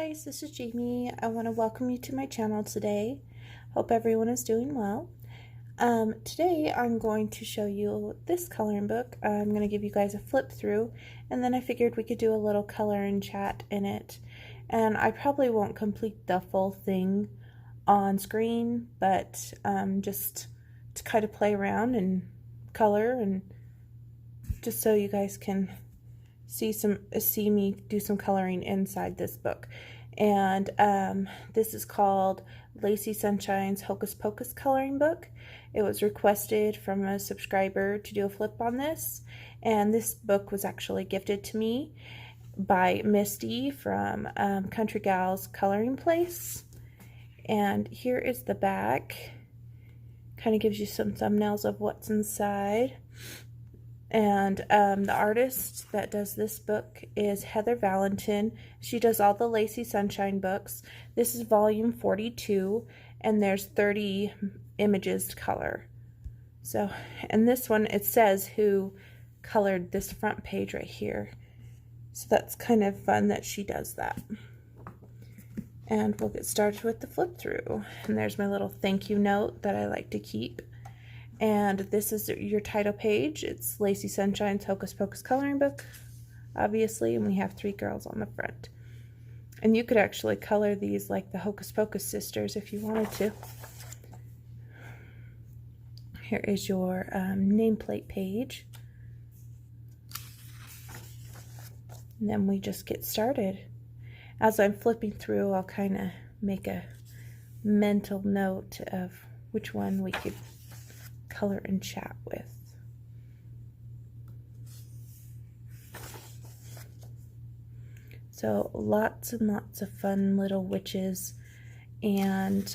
guys, this is Jamie. I want to welcome you to my channel today. Hope everyone is doing well. Today I'm going to show you this coloring book. I'm going to give you guys a flip through, and then I figured we could do a little color and chat in it. And I probably won't complete the full thing on screen, but just to kind of play around and color, and just so you guys can see me do some coloring inside this book. And this is called Lacy Sunshine's Hocus Pocus coloring book. It was requested from a subscriber to do a flip on this, and this book was actually gifted to me by Misty from Country Gals Coloring Place. And here is the back. Kind of gives you some thumbnails of what's inside. And the artist that does this book is Heather Valentin. She does all the Lacy Sunshine books. This is volume 42, and there's 30 images to color. So, and this one, it says who colored this front page right here. So that's kind of fun that she does that. And we'll get started with the flip through. And there's my little thank you note that I like to keep. And this is your title page. It's Lacy Sunshine's Hocus Pocus coloring book, obviously, and we have 3 girls on the front. And you could actually color these like the Hocus Pocus sisters if you wanted to. Here is your nameplate page. And then we just get started. As I'm flipping through, I'll kind of make a mental note of which one we could color and chat with. So lots and lots of fun little witches, and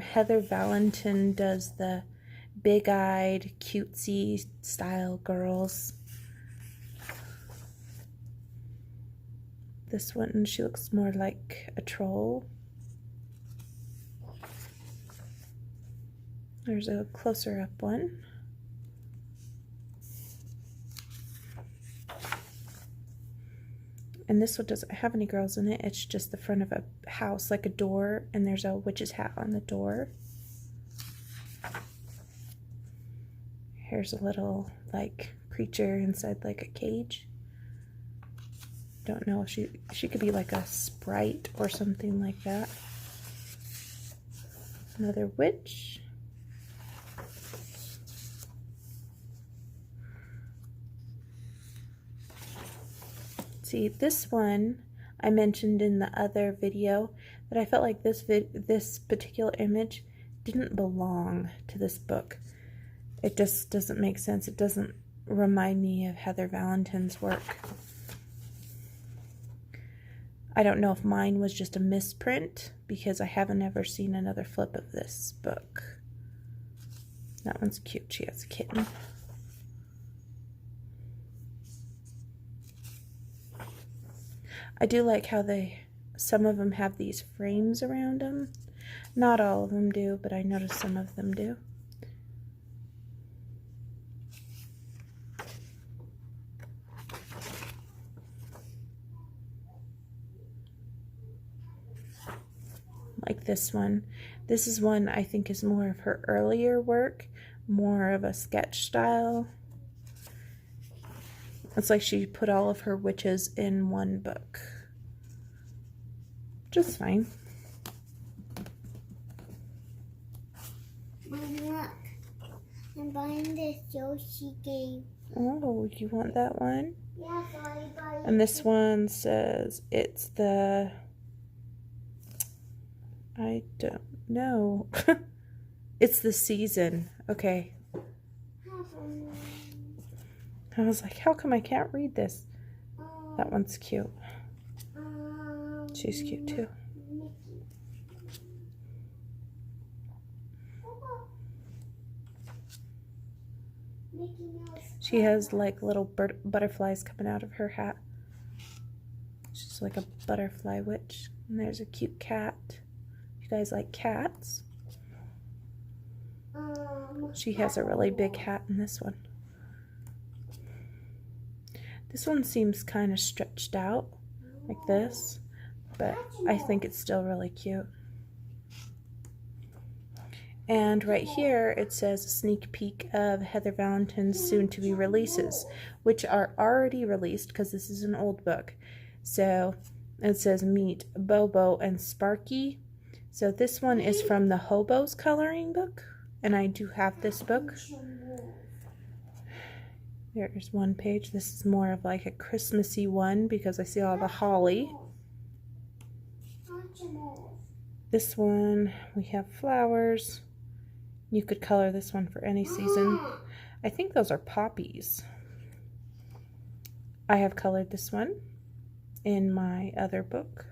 Heather Valentin does the big-eyed cutesy style girls. This one, she looks more like a troll. There's a closer up one. And this one doesn't have any girls in it. It's just the front of a house, like a door, and there's a witch's hat on the door. Here's a little, like, creature inside, like, a cage. Don't know if she could be like a sprite or something like that. Another witch. See, this one I mentioned in the other video that I felt like this particular image didn't belong to this book. It just doesn't make sense. It doesn't remind me of Heather Valentin's work. I don't know if mine was just a misprint, because I haven't ever seen another flip of this book. That one's cute. She has a kitten. I do like how some of them have these frames around them. Not all of them do, but I noticed some of them do. Like this one. This is one I think is more of her earlier work, more of a sketch style. It's like she put all of her witches in one book. Just fine. Mom, look. I'm buying this Yoshi game. Oh, you want that one? Yeah, sorry, bye. And this one says it's the... I don't know. It's the season. Okay. I was like, how come I can't read this? That one's cute. She's cute too. She has like little butterflies coming out of her hat. She's like a butterfly witch. And there's a cute cat. You guys like cats? She has a really big hat in this one. This one seems kind of stretched out, like this. but I think it's still really cute. And right here it says a sneak peek of Heather Valentin's soon-to-be releases, which are already released because this is an old book. So it says meet Bobo and Sparky. So this one is from the Hobos coloring book, and I do have this book. There's one page. This is more of like a Christmassy one because I see all the holly. This one, we have flowers. You could color this one for any season. I think those are poppies. I have colored this one in my other book.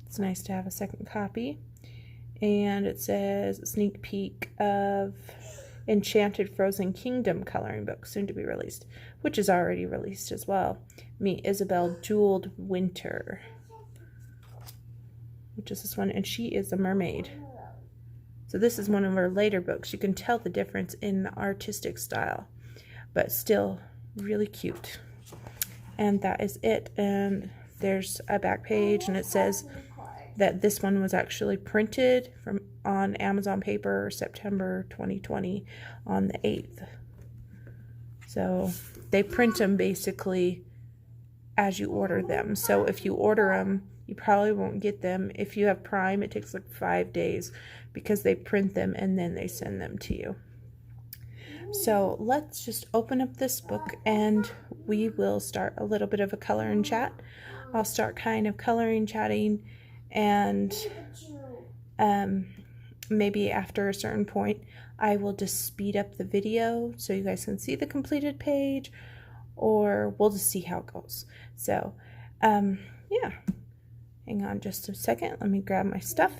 It's nice to have a second copy. And it says sneak peek of Enchanted Frozen Kingdom coloring book, soon to be released, which is already released as well. Meet Isabel Jeweled Winter, which is this one, and she is a mermaid. So this is one of her later books. You can tell the difference in the artistic style, but still really cute. And that is it. And there's a back page, and it says that this one was actually printed on Amazon paper September 2020 on the 8th. So they print them basically as you order them. So if you order them, you probably won't get them. If you have Prime, it takes like 5 days because they print them and then they send them to you. So let's just open up this book and we will start a little bit of a color and chat. I'll start kind of coloring, chatting, and maybe after a certain point I will just speed up the video so you guys can see the completed page, or we'll just see how it goes. So yeah, hang on just a second, let me grab my stuff.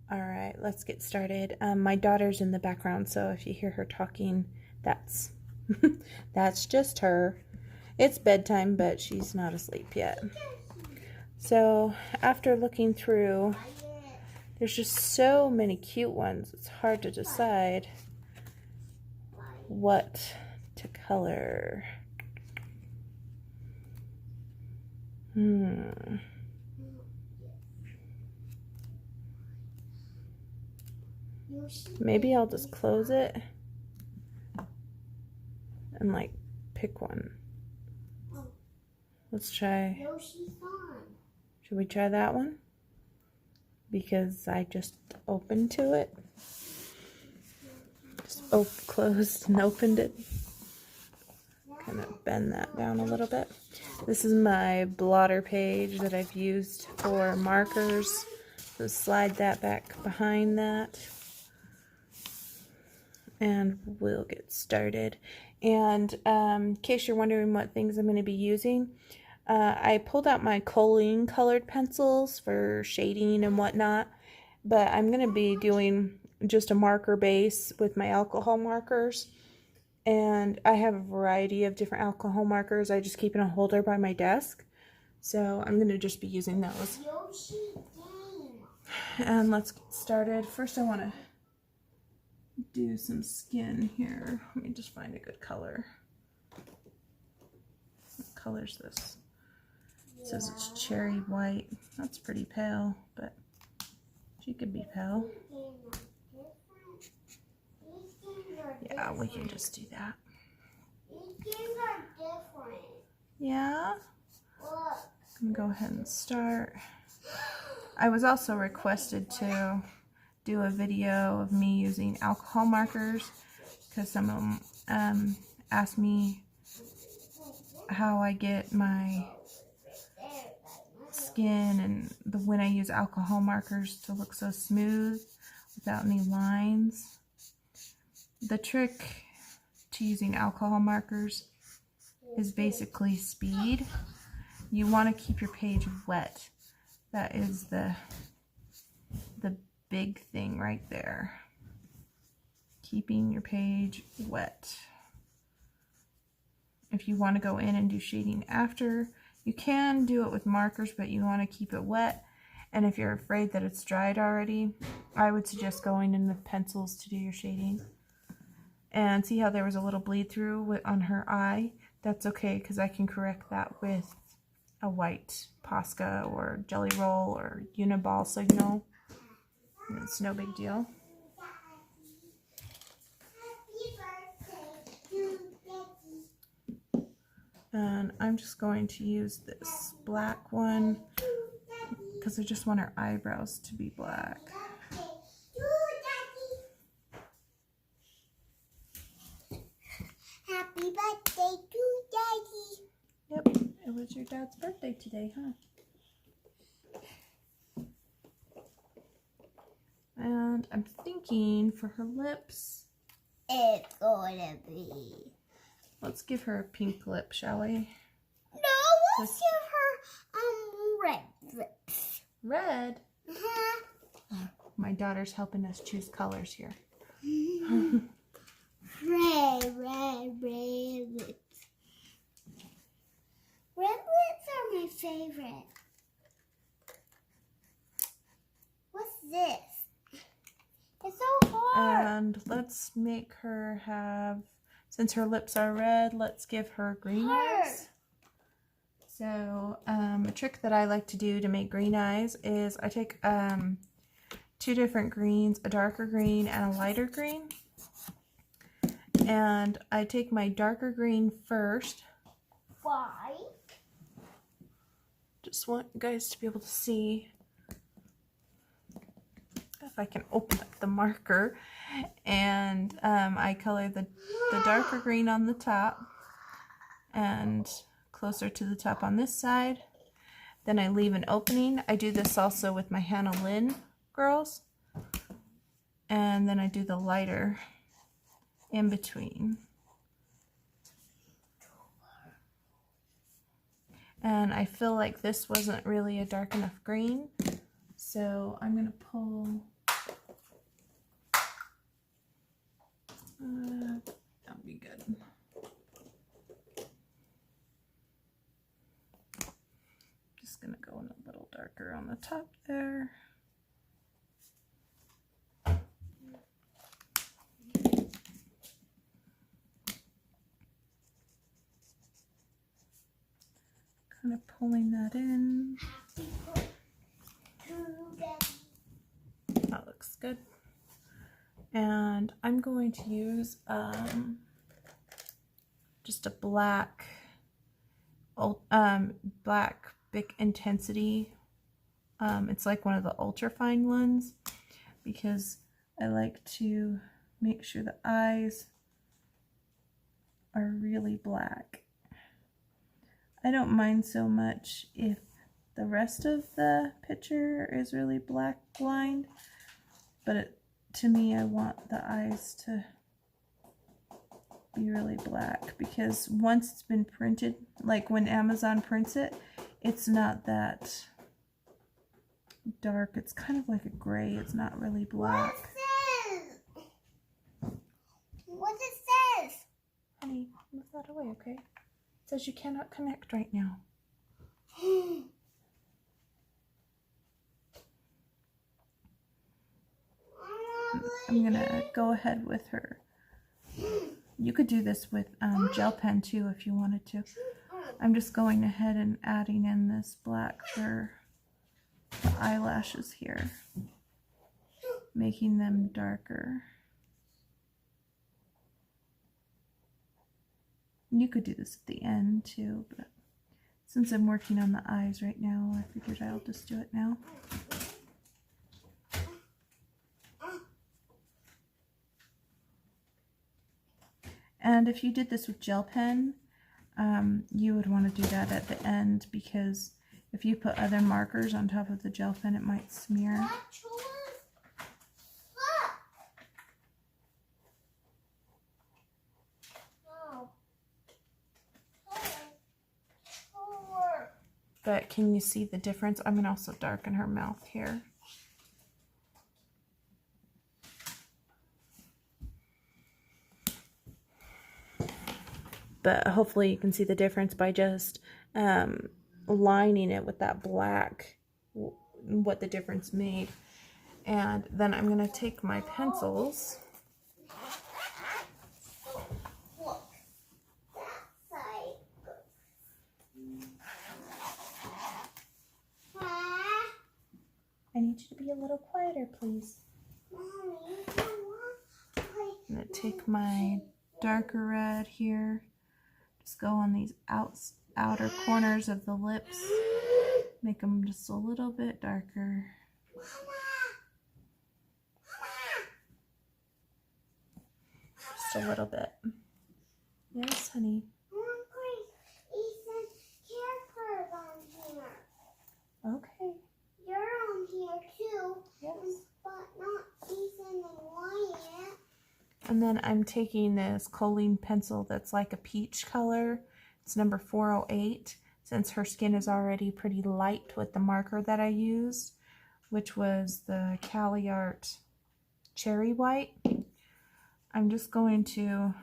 All right, let's get started. My daughter's in the background, so if you hear her talking, that's that's just her. It's bedtime, but she's not asleep yet. So after looking through, there's just so many cute ones. It's hard to decide what to color. Maybe I'll just close it and like pick one. Let's try. Should we try that one? Because I just opened to it. Just closed and opened it. Kind of bend that down a little bit. This is my blotter page that I've used for markers. So slide that back behind that. And we'll get started. And in case you're wondering what things I'm going to be using, I pulled out my choline colored pencils for shading and whatnot, but I'm going to be doing just a marker base with my alcohol markers. And I have a variety of different alcohol markers. I just keep in a holder by my desk. So I'm going to just be using those. And let's get started. First I want to do some skin here. Let me just find a good color. What color's this? It says it's cherry white. That's pretty pale, but she could be pale. Yeah, we can just do that. Yeah? I'm gonna go ahead and start. I was also requested to do a video of me using alcohol markers because some of them asked me how I get my skin and when I use alcohol markers to look so smooth without any lines. The trick to using alcohol markers is basically speed. You want to keep your page wet. That is the big thing right there. Keeping your page wet. If you want to go in and do shading after, you can do it with markers, but you want to keep it wet. And if you're afraid that it's dried already, I would suggest going in with pencils to do your shading. And see how there was a little bleed through on her eye? That's okay, because I can correct that with a white Posca or Jelly Roll or Uniball signal. And it's no big deal. And I'm just going to use this black one because I just want her eyebrows to be black. Happy birthday to Daddy. Yep, it was your dad's birthday today, huh? And I'm thinking for her lips, It's gonna be. let's give her a pink lip, shall we? No, let's give her red lips. Red? Uh-huh. Oh, my daughter's helping us choose colors here. Red lips. Red lips are my favorite. What's this? It's so hard. And let's make her have, since her lips are red, let's give her green eyes. So a trick that I like to do to make green eyes is I take two different greens, a darker green and a lighter green. And I take my darker green first. Why? Just want you guys to be able to see if I can open up the marker. And I color the darker green on the top and closer to the top on this side. Then I leave an opening. I do this also with my Hannah Lynn girls. And then I do the lighter in between. And I feel like this wasn't really a dark enough green, so I'm going to pull, that'll be good. Just going to go in a little darker on the top there. Kind of pulling that in. That looks good. And I'm going to use just a black Bic Intensity. It's like one of the ultra fine ones because I like to make sure the eyes are really black. I don't mind so much if the rest of the picture is really black blind, but to me I want the eyes to be really black because once it's been printed, like when Amazon prints it, it's not that dark. It's kind of like a gray. It's not really black. What it says? Honey, move that away, okay? It says you cannot connect right now. I'm gonna go ahead with her. You could do this with gel pen too if you wanted to. I'm just going ahead and adding in this black for the eyelashes here, making them darker. You could do this at the end too, but since I'm working on the eyes right now, I figured I'll just do it now. And if you did this with gel pen, you would want to do that at the end because if you put other markers on top of the gel pen, it might smear. But can you see the difference? I'm going to also darken her mouth here. But hopefully you can see the difference by just lining it with that black, what the difference made. And then I'm going to take my pencils. I need you to be a little quieter, please. Mommy, you don't want to play. I'm going to take my darker red here. Just go on these outer corners of the lips. Make them just a little bit darker. Just a little bit. Yes, honey. Ethan's characters on here. Okay. You're on here too. Yes. But not Ethan and Wyatt. And then I'm taking this Choline pencil that's like a peach color. It's number 408. Since her skin is already pretty light with the marker that I used, which was the Cali Art Cherry White, I'm just going to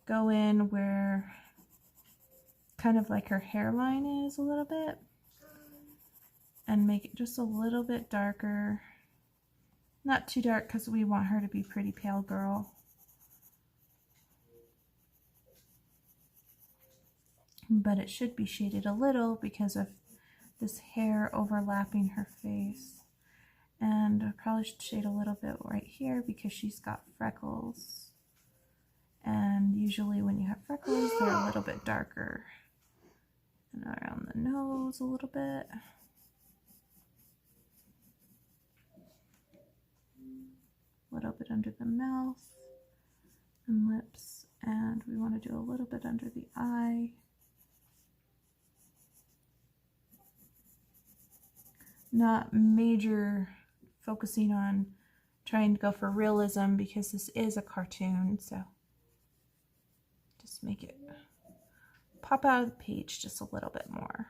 go in where kind of like her hairline is a little bit and make it just a little bit darker. Not too dark because we want her to be pretty pale girl. But it should be shaded a little because of this hair overlapping her face. And I probably should shade a little bit right here because she's got freckles. And usually when you have freckles, they're a little bit darker. And around the nose a little bit. A little bit under the mouth and lips. And we want to do a little bit under the eye. Not major focusing on trying to go for realism because this is a cartoon, so just make it pop out of the page just a little bit more.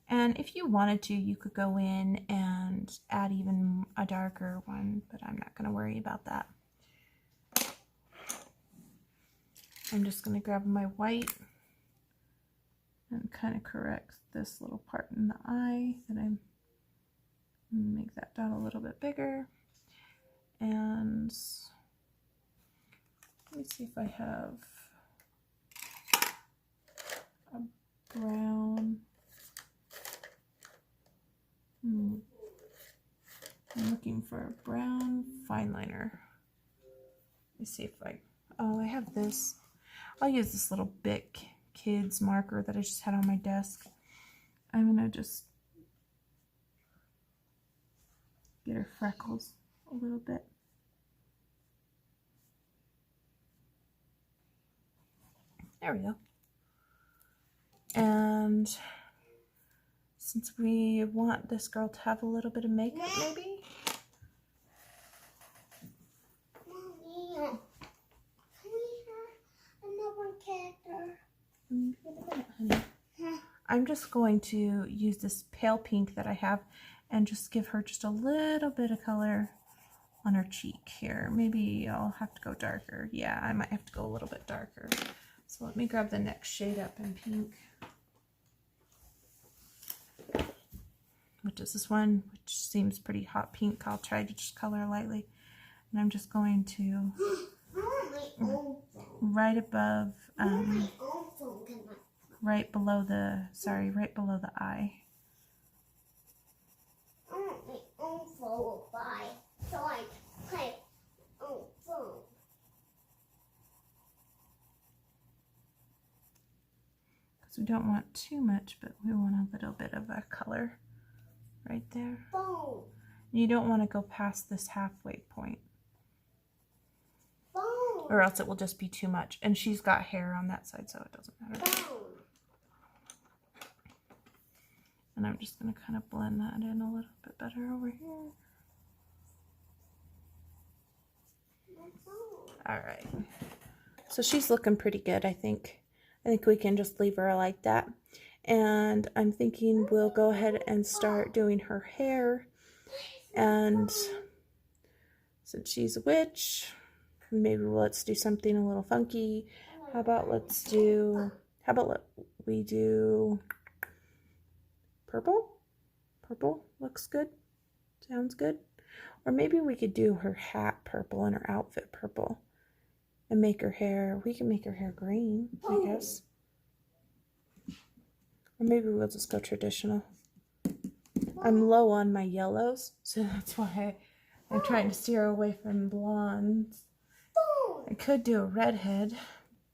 And if you wanted to, you could go in and add even a darker one, but I'm not going to worry about that. I'm just going to grab my white and kind of correct this little part in the eye that I make that dot a little bit bigger. And let me see if I have a brown. I'm looking for a brown fine liner. Let me see if I have this. I'll use this little Bic Kids marker that I just had on my desk. I'm gonna just get her freckles a little bit. There we go. And since we want this girl to have a little bit of makeup, maybe. Mommy, can we have another character? In a minute, honey. I'm just going to use this pale pink that I have and just give her just a little bit of color on her cheek here. Maybe I'll have to go darker. Yeah, I might have to go a little bit darker. So let me grab the next shade up in pink, which is this one, which seems pretty hot pink. I'll try to just color lightly. And I'm just going to right above, right below the eye. I want my own phone by so I can play on phone. Because we don't want too much, but we want a little bit of a color right there. Phone. You don't want to go past this halfway point, Phone. or else it will just be too much. And she's got hair on that side, so it doesn't matter. Phone. And I'm just going to kind of blend that in a little bit better over here. All right. So she's looking pretty good, I think. I think we can just leave her like that. And I'm thinking we'll go ahead and start doing her hair. And since she's a witch, maybe let's do something a little funky. How about we do purple? Purple looks good. Sounds good. Or maybe we could do her hat purple and her outfit purple. And make her hair, we can make her hair green, I guess. Or maybe we'll just go traditional. I'm low on my yellows, so that's why I'm trying to steer away from blondes. I could do a redhead,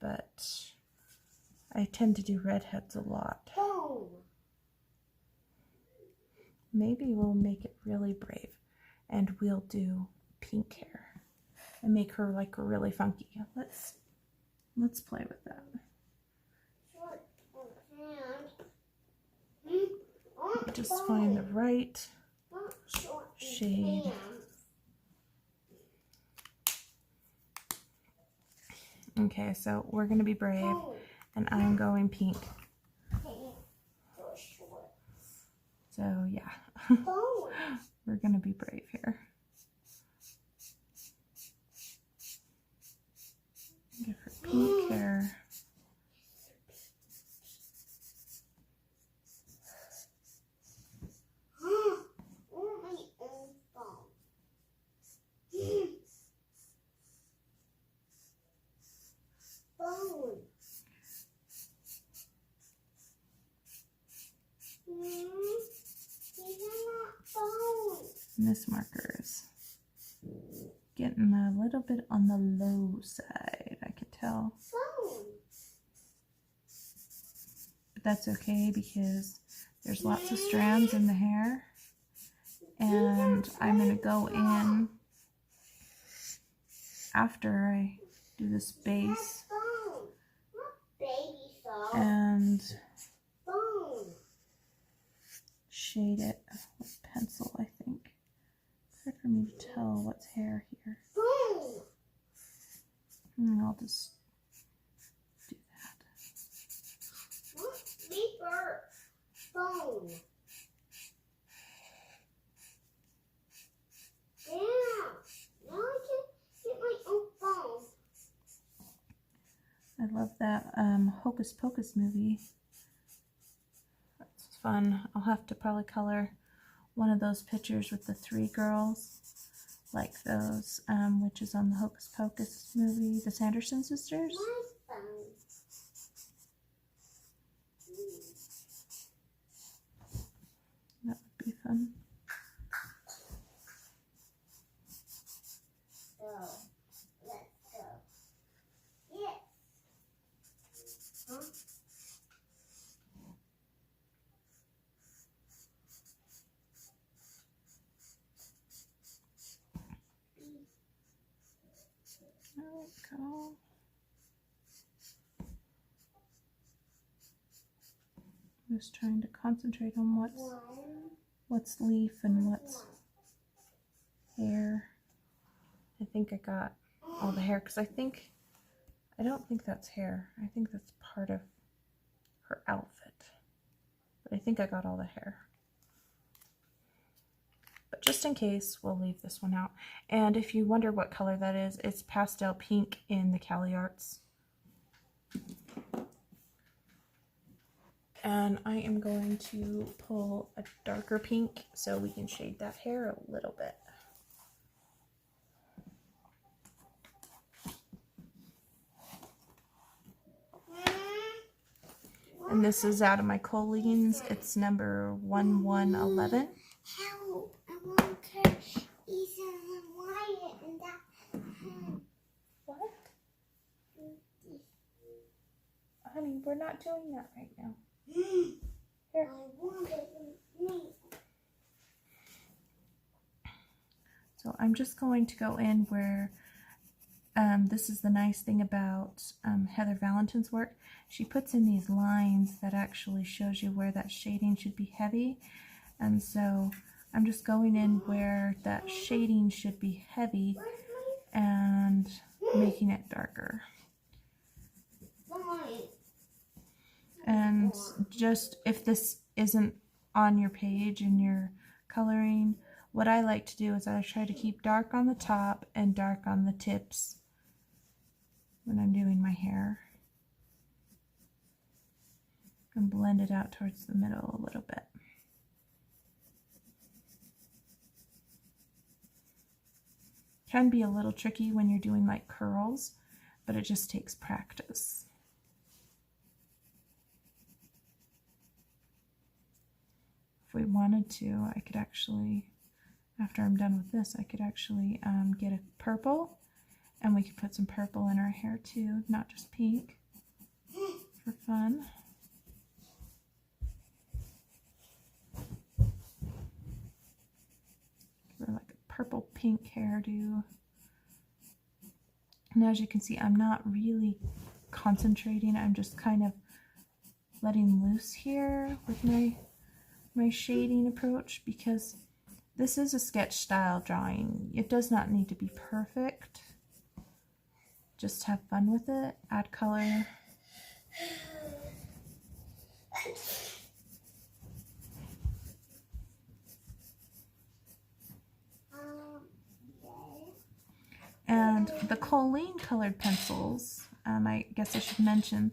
but I tend to do redheads a lot. Maybe we'll make it really brave and we'll do pink hair and make her like really funky. Let's play with that. Just find the right shade. Okay, so we're going to be brave, and I'm going pink. So yeah, we're going to be brave here. Give her pink hair. And this marker is getting a little bit on the low side, I could tell. But that's okay because there's lots of strands in the hair. And I'm going to go in after I do this base and shade it with pencil, I think. It's hard for me to tell what's hair here. And I'll just do that. I love that Hocus Pocus movie. That's fun. I'll have to probably color one of those pictures with the 3 girls, like those witches on the Hocus Pocus movie, the Sanderson sisters. That would be fun. There we go. I'm just trying to concentrate on what's leaf and what's hair. I think I got all the hair because I don't think that's hair. I think that's part of her outfit. But I think I got all the hair. But just in case, we'll leave this one out. And if you wonder what color that is, it's pastel pink in the Cali Arts. And I am going to pull a darker pink so we can shade that hair a little bit. And this is out of my Colleens. It's number 1111. Help! I want to Ethan and Wyatt and that. What? Honey, we're not doing that right now. Here. I want it. So I'm just going to go in where, this is the nice thing about Heather Valentin's work. She puts in these lines that actually shows you where that shading should be heavy. And so I'm just going in where that shading should be heavy and making it darker. And just if this isn't on your page and you're coloring, what I like to do is I try to keep dark on the top and dark on the tips when I'm doing my hair. And blend it out towards the middle a little bit. Can be a little tricky when you're doing like curls, but it just takes practice. If we wanted to, I could actually, after I'm done with this, I could actually get a purple, and we could put some purple in our hair too, not just pink, for fun. Or like a purple pink hairdo. And as you can see, I'm not really concentrating, I'm just kind of letting loose here with my shading approach, because this is a sketch style drawing. It does not need to be perfect. Just have fun with it, add color. And the Colleen colored pencils, I guess I should mention,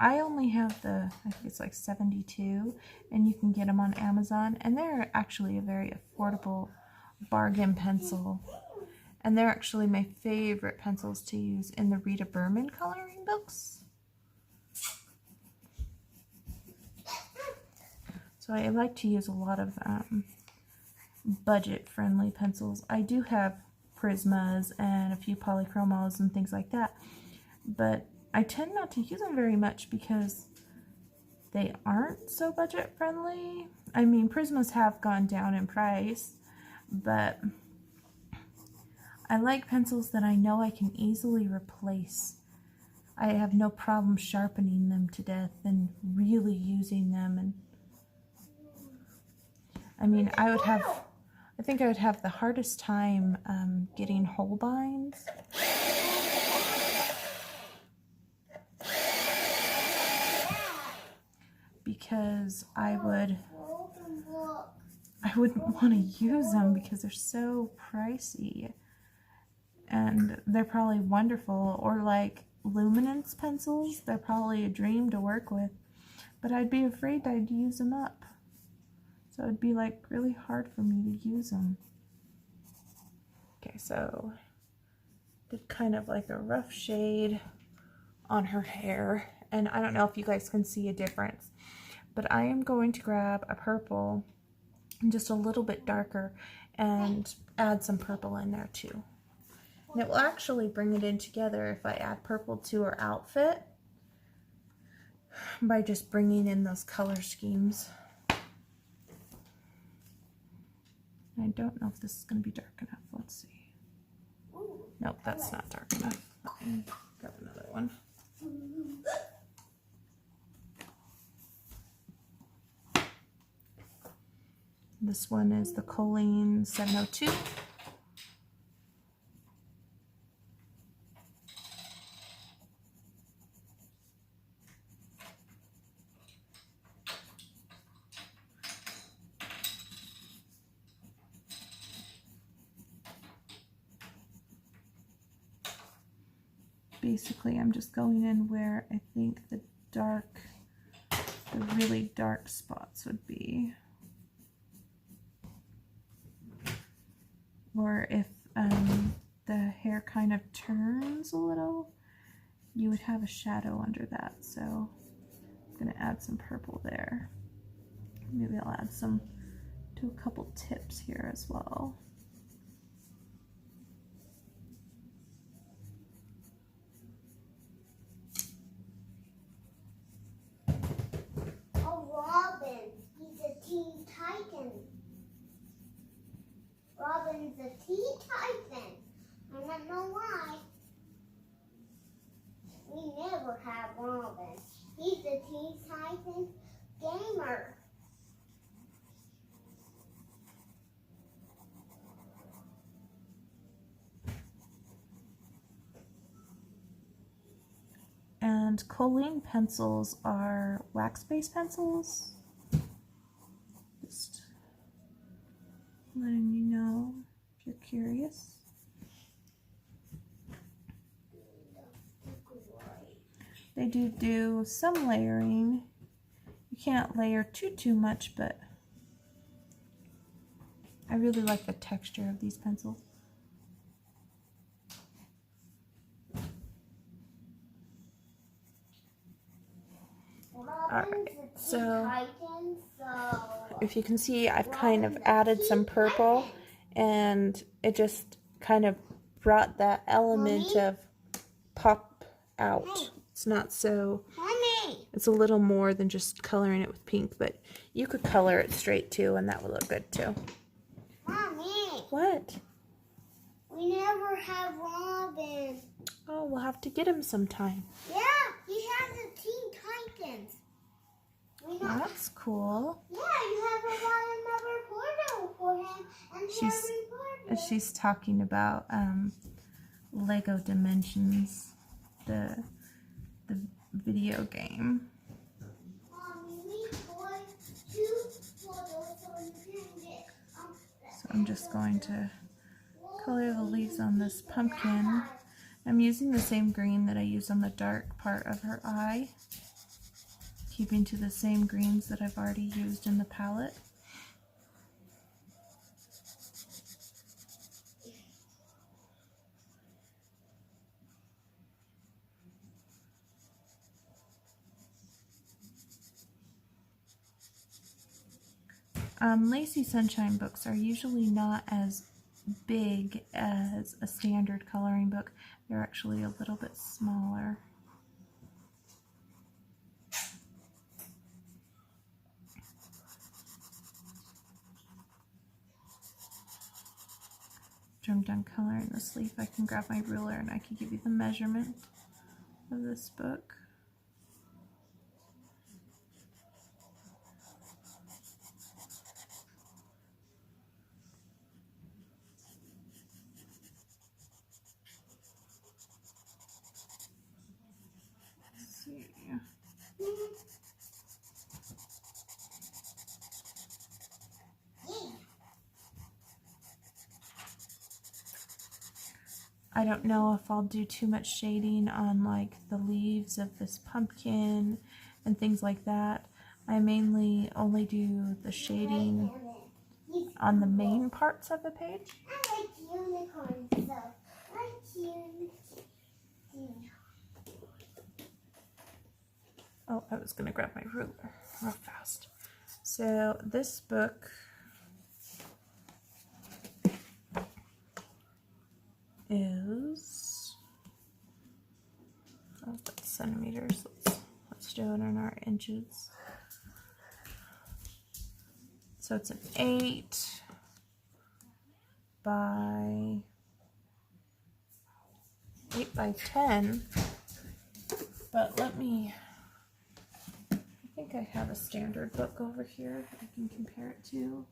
I only have the, I think it's like 72, and you can get them on Amazon, and they're actually a very affordable bargain pencil. And they're actually my favorite pencils to use in the Rita Berman coloring books. So I like to use a lot of budget-friendly pencils. I do have Prismas and a few polychromos and things like that, but I tend not to use them very much because they aren't so budget friendly. I mean, Prismas have gone down in price, but I like pencils that I know I can easily replace. I have no problem sharpening them to death and really using them. And I mean, I think I would have the hardest time getting Holbeins. Because I wouldn't want to use them because they're so pricey. And they're probably wonderful. Or like luminance pencils, they're probably a dream to work with. But I'd be afraid I'd use them up. So it'd be like really hard for me to use them. Okay, so did kind of like a rough shade on her hair. And I don't know if you guys can see a difference, but I am going to grab a purple, just a little bit darker, and add some purple in there too. And it will actually bring it in together if I add purple to her outfit by just bringing in those color schemes. I don't know if this is going to be dark enough. Let's see. Nope, that's not dark enough. Let me grab another one. This one is the Colleen 702. Basically, I'm just going in where I think the really dark spots would be. Or if the hair kind of turns a little, you would have a shadow under that. So I'm going to add some purple there. Maybe I'll add some to a couple tips here as well. Teen Titan. Robin's a Teen Titan. I don't know why. We never have Robin. He's a Teen Titan gamer. And Colleen pencils are wax-based pencils. Just letting you know if you're curious. They do some layering. You can't layer too much, but I really like the texture of these pencils. Robin's a So if you can see, I've kind of added some purple, and it just kind of brought that element of pop out. It's not so, it's a little more than just coloring it with pink, but you could color it straight too, and that would look good too. Mommy. What? We never have Robin. Oh, we'll have to get him sometime. Yeah, he has the Teen Titans. That's cool. Yeah, you have another portal for him and She's talking about Lego Dimensions, the video game. Mommy, we bought 2 portals so you can get So I'm just going to color the leaves on this pumpkin. I'm using the same green that I used on the dark part of her eye, keeping to the same greens that I've already used in the palette. Lacy Sunshine books are usually not as big as a standard coloring book. They're actually a little bit smaller. After I'm done coloring this leaf, I can grab my ruler and I can give you the measurement of this book. I don't know if I'll do too much shading on like the leaves of this pumpkin and things like that. I mainly only do the shading on the main parts of the page. I like unicorns, so I like unicorns. Oh, I was gonna grab my ruler real fast. So this book is, oh, that's centimeters. Let's do it in our inches. So it's an 8 by 10. But let me, I think I have a standard book over here that I can compare it to.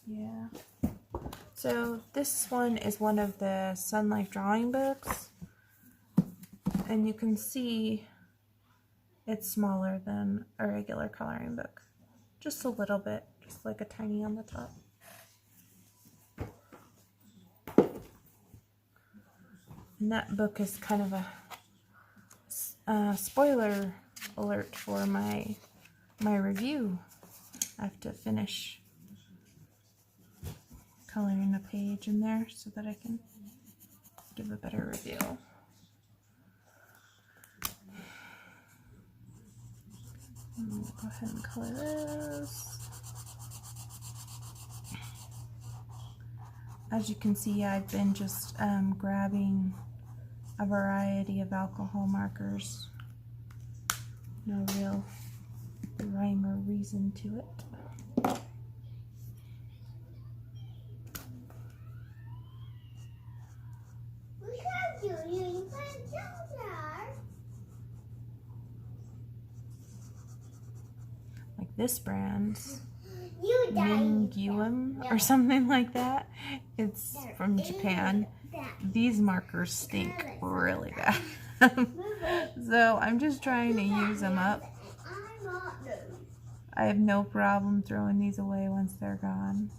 Yeah. So this one is one of the Sun Life drawing books, and you can see it's smaller than a regular coloring book. Just a little bit, just like a tiny on the top. And that book is kind of a spoiler alert for my review. I have to finish coloring a page in there so that I can give a better review. Go ahead and color this. As you can see, I've been just grabbing a variety of alcohol markers. No real rhyme or reason to it. Like this brand, Mingyuem or something like that. It's from Japan. These markers stink really bad. So I'm just trying to use them up. I have no problem throwing these away once they're gone.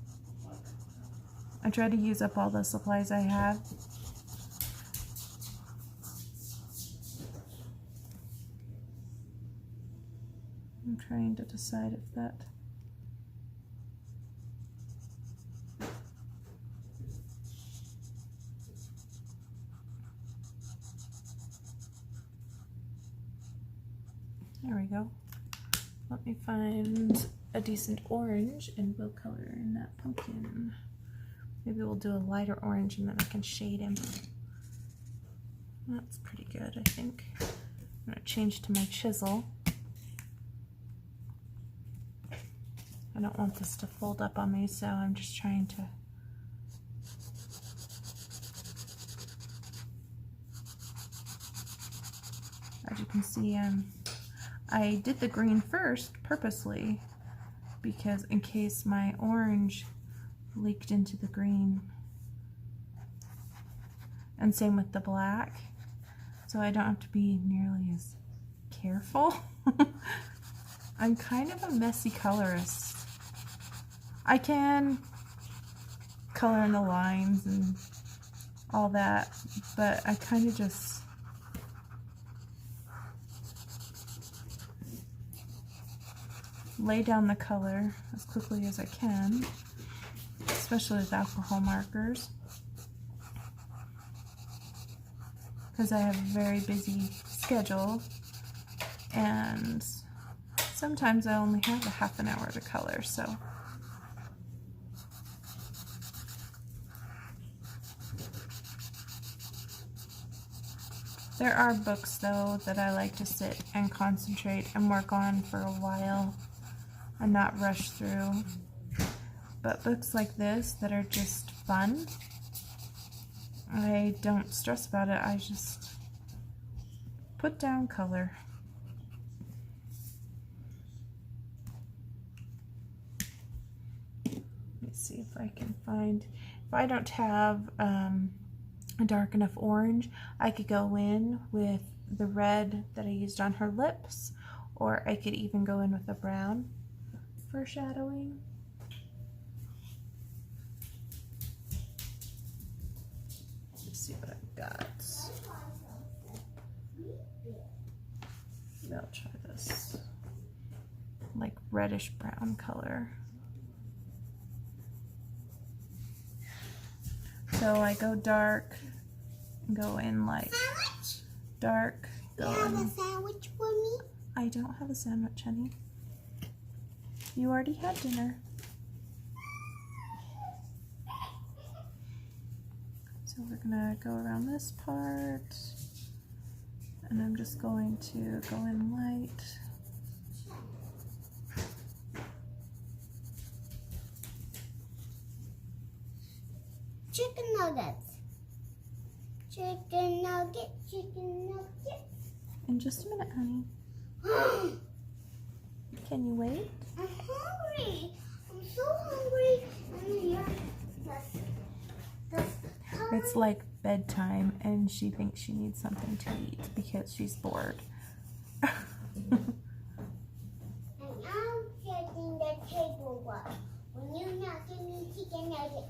I try to use up all the supplies I have. I'm trying to decide if that there we go. Let me find a decent orange and we'll color in that pumpkin. Maybe we'll do a lighter orange and then I can shade him. That's pretty good, I think. I'm gonna change to my chisel. I don't want this to fold up on me, so I'm just trying to as you can see, I did the green first purposely because in case my orange leaked into the green, and same with the black, so I don't have to be nearly as careful. I'm kind of a messy colorist. I can color in the lines and all that, but I kind of just lay down the color as quickly as I can, especially with alcohol markers, because I have a very busy schedule and sometimes I only have a half an hour to color, so there are books though that I like to sit and concentrate and work on for a while and not rush through. But books like this that are just fun, I don't stress about it. I just put down color. Let's see if I can find, if I don't have a dark enough orange, I could go in with the red that I used on her lips, or I could even go in with a brown for shadowing. Let's see what I've got. Maybe I'll try this like reddish brown color. So I go dark, go in like dark. You have a sandwich for me? I don't have a sandwich, honey. You already had dinner. So we're gonna go around this part, and I'm just going to go in light. Chicken nuggets. Chicken nugget, chicken nugget. In just a minute, honey. Can you wait? I'm hungry. I'm so hungry. It's like bedtime and she thinks she needs something to eat because she's bored. And I'm setting the table up. When you not give me chicken nugget.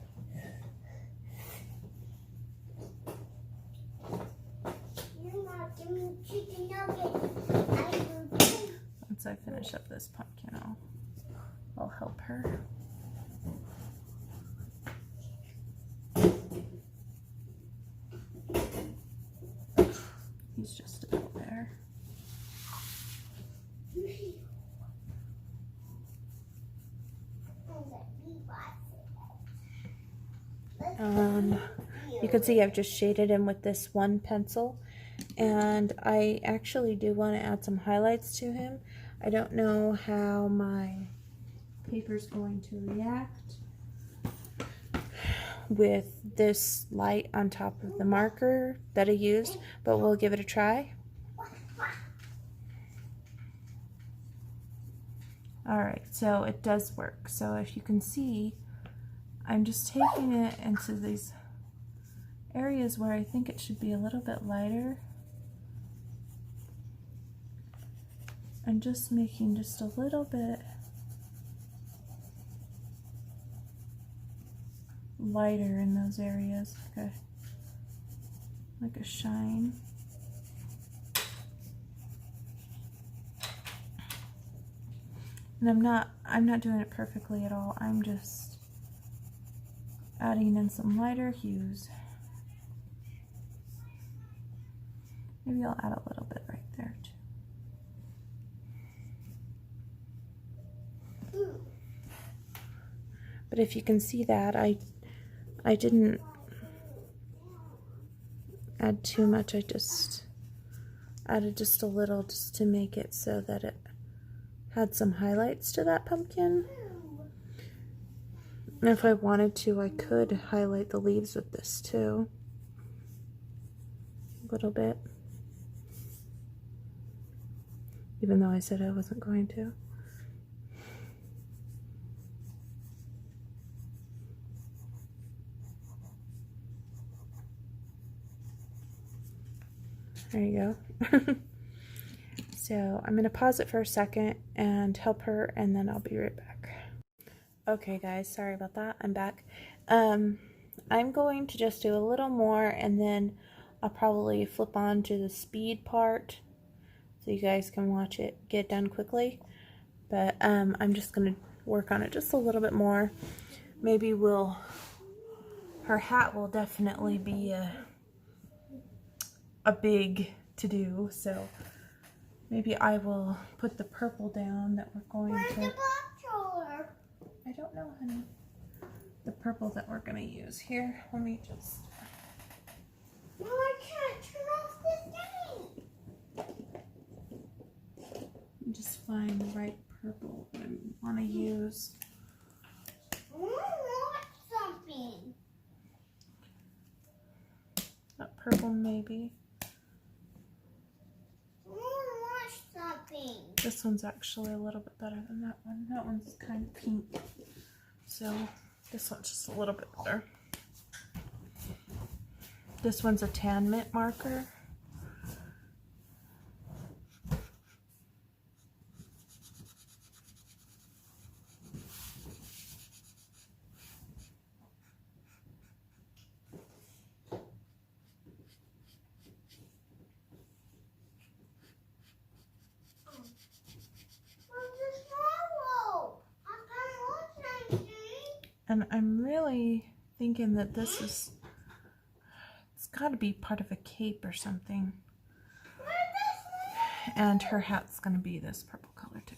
You not give me chicken nugget. I will do. Once I finish up this pumpkin, I'll help her. He's just about there. You can see I've just shaded him with this one pencil, and I actually do want to add some highlights to him. I don't know how my paper's going to react with this light on top of the marker that I used, but we'll give it a try. Alright, so it does work. So if you can see, I'm just taking it into these areas where I think it should be a little bit lighter, and just making just a little bit lighter in those areas, like a shine. And I'm not doing it perfectly at all. I'm just adding in some lighter hues. Maybe I'll add a little bit right there too. But if you can see that, I didn't add too much. I just added just a little just to make it so that it had some highlights to that pumpkin. And if I wanted to, I could highlight the leaves with this too. A little bit. Even though I said I wasn't going to. There you go. So I'm going to pause it for a second and help her, and then I'll be right back. Okay guys, sorry about that. I'm back. I'm going to just do a little more, and then I'll probably flip on to the speed part so you guys can watch it get done quickly. But I'm just going to work on it just a little bit more. Maybe her hat will definitely be a big to-do, so maybe I will put the purple down that we're going Where's to... the black color? I don't know, honey. The purple that we're going to use here. Let me just... No, I can't turn off this game. Just find the right purple that I want to use. I want something. That purple maybe. I want something. This one's actually a little bit better than that one. That one's kind of pink. So this one's just a little bit better. This one's a tan mint marker. And I'm really thinking that this is, it's got to be part of a cape or something. And her hat's going to be this purple color too.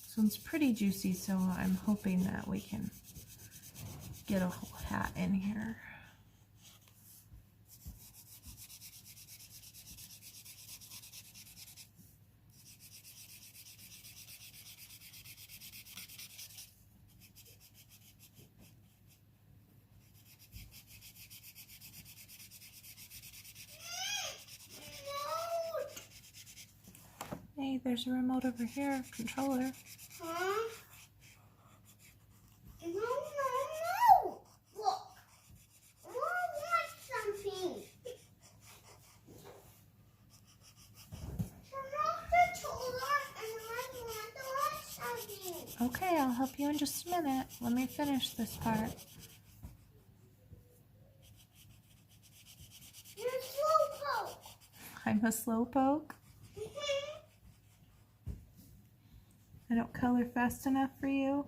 This one's pretty juicy, so I'm hoping that we can get a whole hat in here. Hey, there's a remote over here, controller. Huh? No. Look. I want something. Turn off the controller and I want something. Okay, I'll help you in just a minute. Let me finish this part. You're a slowpoke. I'm a slowpoke. I don't color fast enough for you.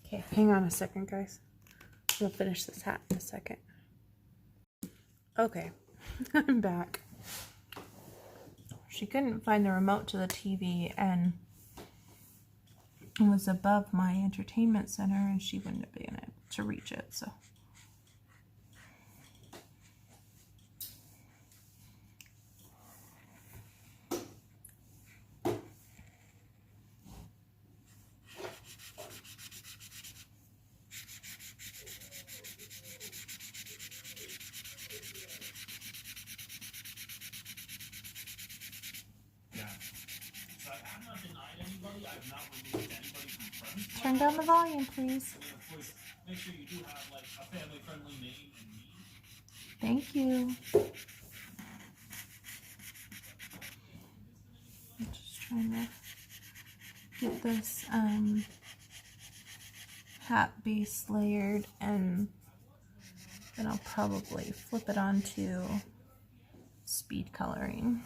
Okay, hang on a second, guys. We'll finish this hat in a second. Okay, I'm back. She couldn't find the remote to the TV, and it was above my entertainment center, and she wouldn't have been able to reach it, so. Turn down the volume, please. Make sure you do have like a family-friendly name and me. Thank you. I'm just trying to get this hat base layered, and then I'll probably flip it onto speed coloring.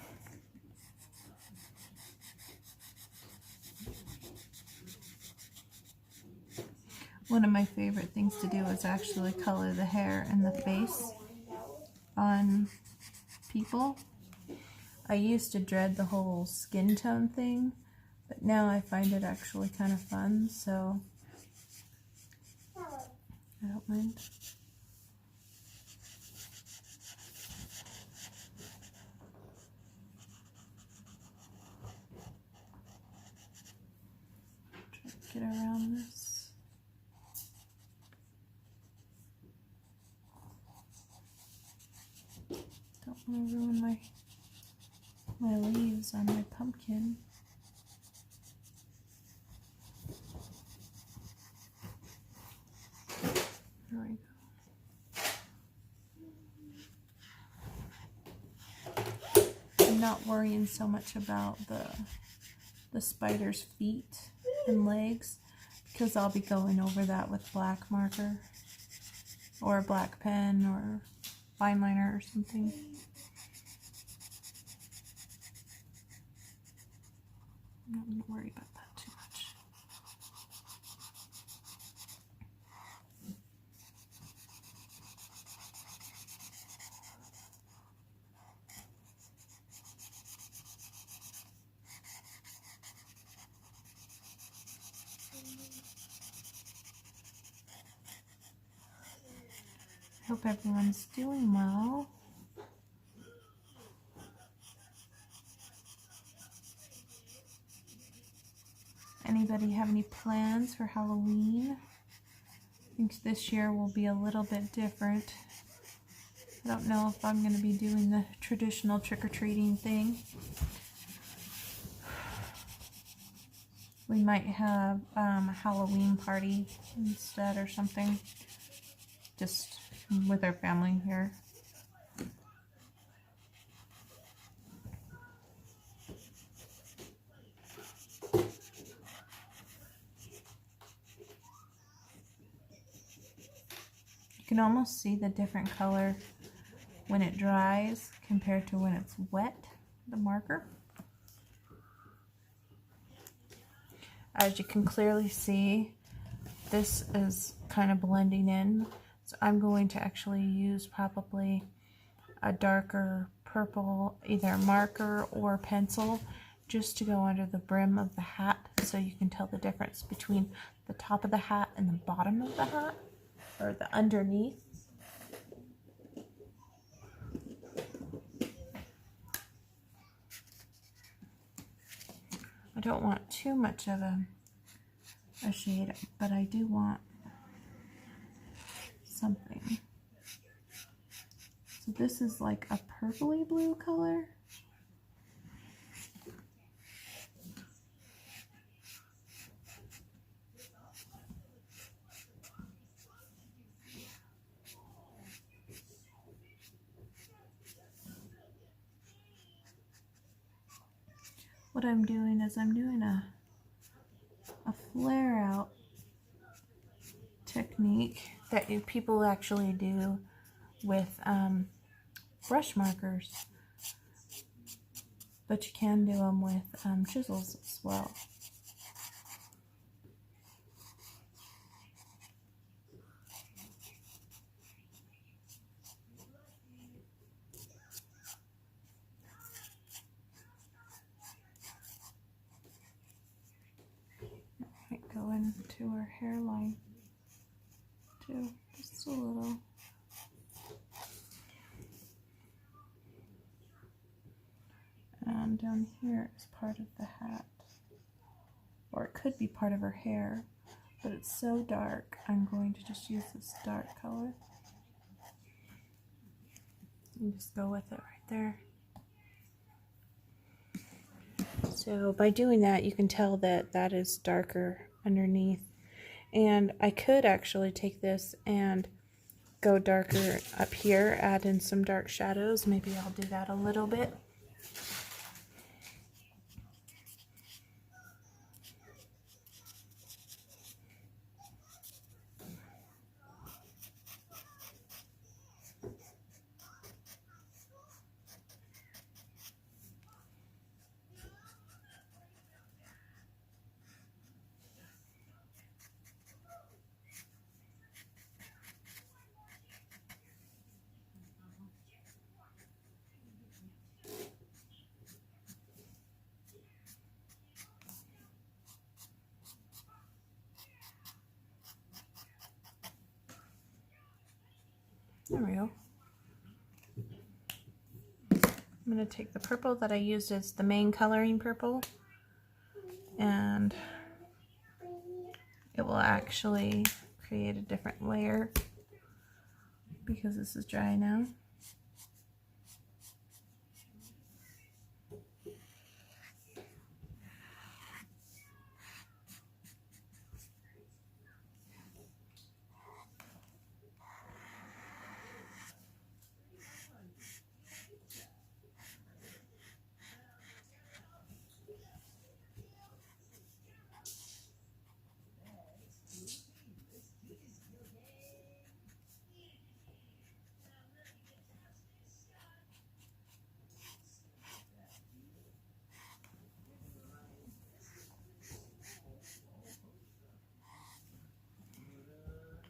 One of my favorite things to do is actually color the hair and the face. on people. I used to dread the whole skin tone thing, but now I find it actually kind of fun, so I don't mind. Try to get around this. Don't want to ruin my leaves on my pumpkin. There we go. I'm not worrying so much about the spider's feet and legs because I'll be going over that with black marker or a black pen or fine liner or something. I'm not going to worry about that too much. I hope everyone's doing well. Anybody have any plans for Halloween? I think this year will be a little bit different. I don't know if I'm going to be doing the traditional trick-or-treating thing. We might have a Halloween party instead or something. Just with our family here. You can almost see the different color when it dries compared to when it's wet, the marker. As you can clearly see, this is kind of blending in. So I'm going to actually use probably a darker purple, either marker or pencil, just to go under the brim of the hat so you can tell the difference between the top of the hat and the bottom of the hat, or the underneath. I don't want too much of a shade, but I do want something. So this is like a purpley blue color. What I'm doing is I'm doing a flare out technique that people actually do with brush markers, but you can do them with chisels as well. Might go into her hairline too, just a little. And down here is part of the hat, or it could be part of her hair, but it's so dark, I'm going to just use this dark color. And just go with it right there. So by doing that, you can tell that that is darker underneath. And I could actually take this and go darker up here, add in some dark shadows. Maybe I'll do that a little bit. There we go. I'm going to take the purple that I used as the main coloring purple, and it will actually create a different layer because this is dry now.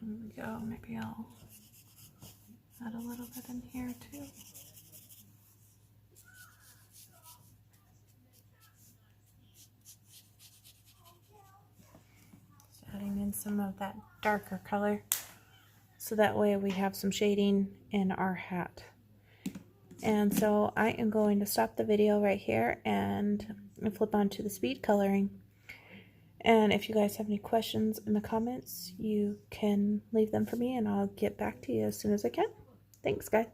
There we go. Maybe I'll add a little bit in here too. Just adding in some of that darker color, so that way we have some shading in our hat. And so I am going to stop the video right here and flip on to the speed coloring. And if you guys have any questions in the comments, you can leave them for me and I'll get back to you as soon as I can. Thanks, guys.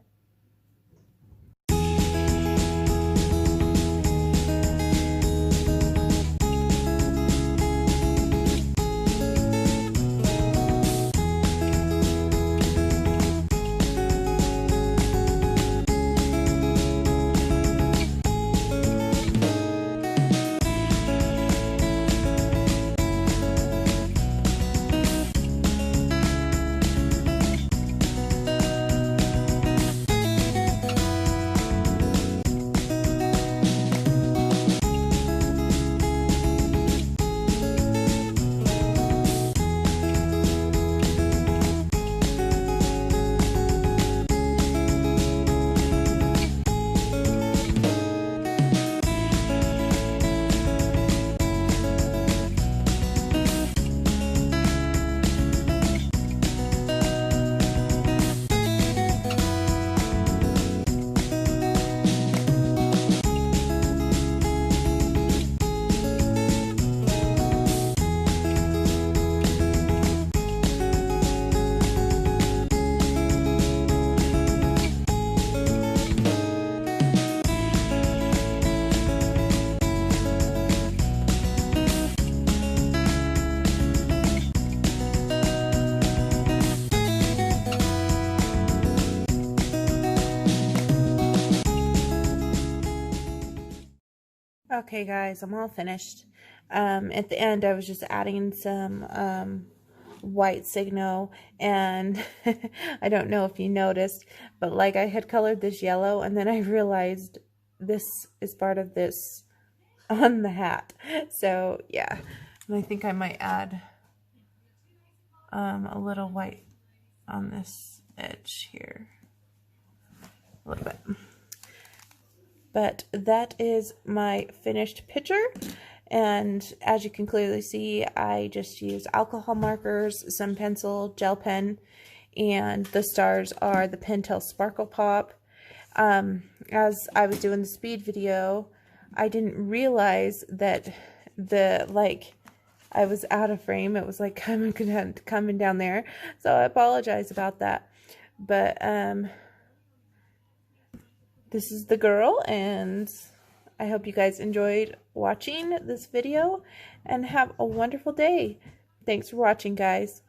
Okay guys, I'm all finished. At the end I was just adding some white signal, and I don't know if you noticed, but like I had colored this yellow and then I realized this is part of this on the hat. So yeah, and I think I might add a little white on this edge here, a little bit. But that is my finished picture, and as you can clearly see, I just used alcohol markers, some pencil, gel pen, and the stars are the Pentel Sparkle Pop. As I was doing the speed video, I didn't realize that I was out of frame. It was like coming down there, so I apologize about that. But this is the girl, and I hope you guys enjoyed watching this video, and have a wonderful day. Thanks for watching, guys.